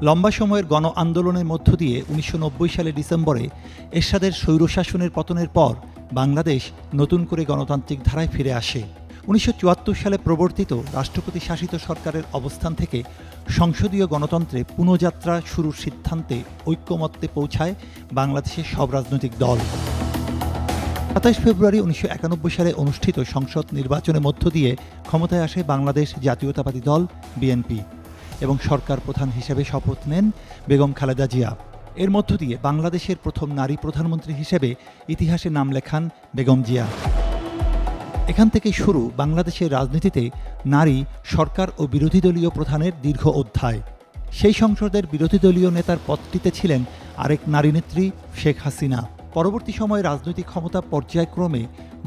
লম্বা সময়ের গণ আন্দোলনের মধ্য দিয়ে ১৯৯০ সালের ডিসেম্বরে এরশাদের স্বৈরশাসনের পতনের পর বাংলাদেশ নতুন করে গণতান্ত্রিক ধারায় ফিরে আসে। ১৯৭৪ সালে প্রবর্তিত রাষ্ট্রপতি শাসিত সরকারের অবস্থান থেকে সংসদীয় গণতন্ত্রে পুনঃযাত্রা শুরুর সিদ্ধান্তে ঐক্যমত্যে পৌঁছায় বাংলাদেশের সব রাজনৈতিক দল। ২৭ ফেব্রুয়ারি ১৯৯১ সালে অনুষ্ঠিত সংসদ নির্বাচনের মধ্য দিয়ে ক্ষমতায় আসে বাংলাদেশ জাতীয়তাবাদী দল বিএনপি এবং সরকার প্রধান হিসেবে শপথ নেন বেগম খালেদা জিয়া। এর মধ্য দিয়ে বাংলাদেশের প্রথম নারী প্রধানমন্ত্রী হিসেবে ইতিহাসে নাম লেখান বেগম জিয়া। এখান থেকে শুরু বাংলাদেশের রাজনীতিতে নারী সরকার ও বিরোধী দলীয় প্রধানের দীর্ঘ অধ্যায়। সেই সংসদের বিরোধী দলীয় নেতার পদটিতে ছিলেন আরেক নারী নেত্রী শেখ হাসিনা। পরবর্তী সময়ে রাজনৈতিক ক্ষমতা পর্যায়ক্রমে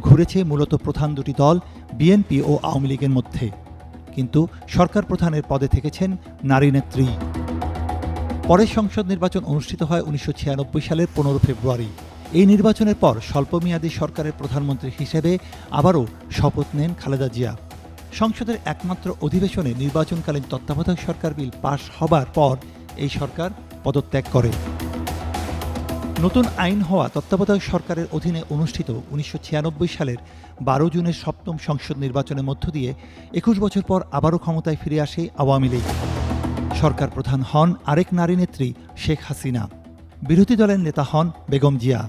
ঘুরেছে মূলত প্রধান দুটি দল বিএনপি ও আওয়ামী লীগের মধ্যে, কিন্তু সরকার প্রধানের পদে থেকেছেন নারী নেত্রী। পরে সংসদ নির্বাচন অনুষ্ঠিত হয় ১৯৯৬ সালের ১৫ ফেব্রুয়ারি। এই নির্বাচনের পর স্বল্পমেয়াদী সরকারের প্রধানমন্ত্রী হিসেবে আবারও শপথ নেন খালেদা জিয়া। সংসদের একমাত্র অধিবেশনে নির্বাচনকালীন তত্ত্বাবধায়ক সরকার বিল পাশ হবার পর এই সরকার পদত্যাগ করে। নতুন আইন হওয়া তত্ত্বাবধায়ক সরকারের অধীনে অনুষ্ঠিত ১৯৯৬ সালের ১২ জুনের সপ্তম সংসদ নির্বাচনের মধ্য দিয়ে ২১ বছর পর আবারও ক্ষমতায় ফিরে আসে আওয়ামী লীগ। সরকার প্রধান হন আরেক নারী নেত্রী শেখ হাসিনা। বিরোধী দলের নেতা হন বেগম জিয়া।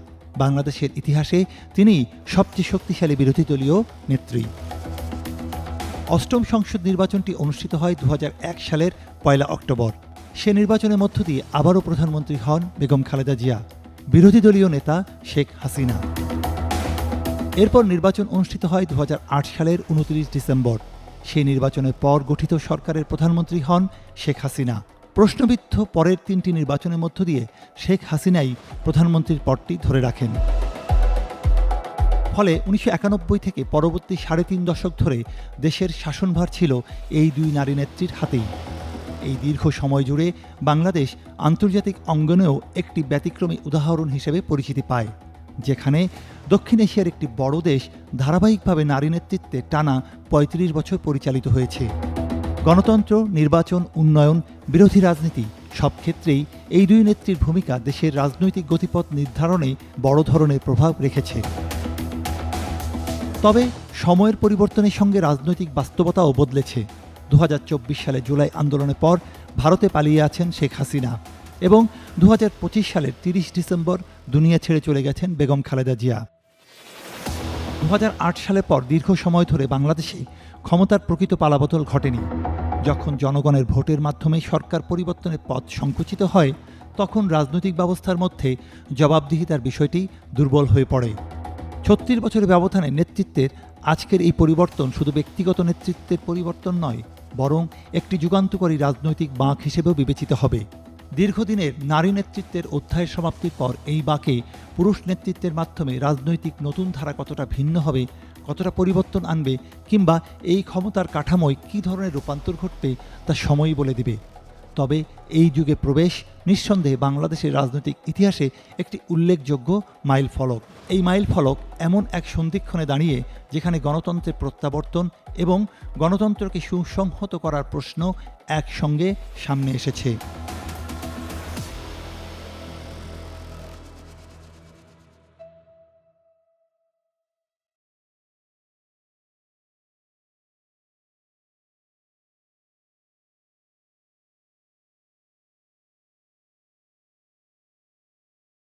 বাংলাদেশের ইতিহাসে তিনি সবচেয়ে শক্তিশালী বিরোধী দলীয় নেত্রী। অষ্টম সংসদ নির্বাচনটি অনুষ্ঠিত হয় ২০০১ সালের ১ অক্টোবর। সে নির্বাচনের মধ্য দিয়ে আবারও প্রধানমন্ত্রী হন বেগম খালেদা জিয়া, বিরোধী দলীয় নেতা শেখ হাসিনা। এরপর নির্বাচন অনুষ্ঠিত হয় ২০০৮ সালের ২৯ ডিসেম্বর। সেই নির্বাচনের পর গঠিত সরকারের প্রধানমন্ত্রী হন শেখ হাসিনা। প্রশ্নবিদ্ধ পরের তিনটি নির্বাচনের মধ্য দিয়ে শেখ হাসিনাই প্রধানমন্ত্রীর পদটি ধরে রাখেন। ফলে ১৯৯১ থেকে পরবর্তী ৩.৫ দশক ধরে দেশের শাসনভার ছিল এই দুই নারী নেত্রীর হাতেই। এই দীর্ঘ সময় জুড়ে বাংলাদেশ আন্তর্জাতিক অঙ্গনেও একটি ব্যতিক্রমী উদাহরণ হিসেবে পরিচিতি পায়, যেখানে দক্ষিণ এশিয়ার একটি বড় দেশ ধারাবাহিকভাবে নারী নেতৃত্বে টানা ৩৫ বছর পরিচালিত হয়েছে। গণতন্ত্র, নির্বাচন, উন্নয়ন, বিরোধী রাজনীতি সব ক্ষেত্রেই এই দুই নেত্রীর ভূমিকা দেশের রাজনৈতিক গতিপথ নির্ধারণে বড় ধরনের প্রভাব রেখেছে। তবে সময়ের পরিবর্তনের সঙ্গে রাজনৈতিক বাস্তবতাও বদলেছে। ২০২৪ সালে জুলাই আন্দোলনের পর ভারতে পালিয়ে আছেন শেখ হাসিনা এবং ২০২৫ সালের ৩০ ডিসেম্বর দুনিয়া ছেড়ে চলে গেছেন বেগম খালেদা জিয়া। ২০০৮ সালের পর দীর্ঘ সময় ধরে বাংলাদেশে ক্ষমতার প্রকৃত পালাবদল ঘটেনি। যখন জনগণের ভোটের মাধ্যমে সরকার পরিবর্তনের পথ সংকুচিত হয়, তখন রাজনৈতিক ব্যবস্থার মধ্যে জবাবদিহিতার বিষয়টি দুর্বল হয়ে পড়ে। ৩৬ বছরের ব্যবধানে নেতৃত্বের আজকের এই পরিবর্তন শুধু ব্যক্তিগত নেতৃত্বের পরিবর্তন নয়, বরং একটি যুগান্তকারী রাজনৈতিক বাঁক হিসেবেও বিবেচিত হবে। দীর্ঘদিনের নারী নেতৃত্বের অধ্যায়ের সমাপ্তির পর এই বাঁকে পুরুষ নেতৃত্বের মাধ্যমে রাজনৈতিক নতুন ধারা কতটা ভিন্ন হবে, কতটা পরিবর্তন আনবে, কিংবা এই ক্ষমতার কাঠামোয় কী ধরনের রূপান্তর ঘটবে তা সময়ই বলে দিবে। তবে এই যুগে প্রবেশ নিঃসন্দেহে বাংলাদেশের রাজনৈতিক ইতিহাসে একটি উল্লেখযোগ্য মাইল ফলক। এই মাইল ফলক এমন এক সন্ধিক্ষণে দাঁড়িয়ে যেখানে গণতন্ত্রের প্রত্যাবর্তন এবং গণতন্ত্রকে সুসংহত করার প্রশ্ন একসঙ্গে সামনে এসেছে।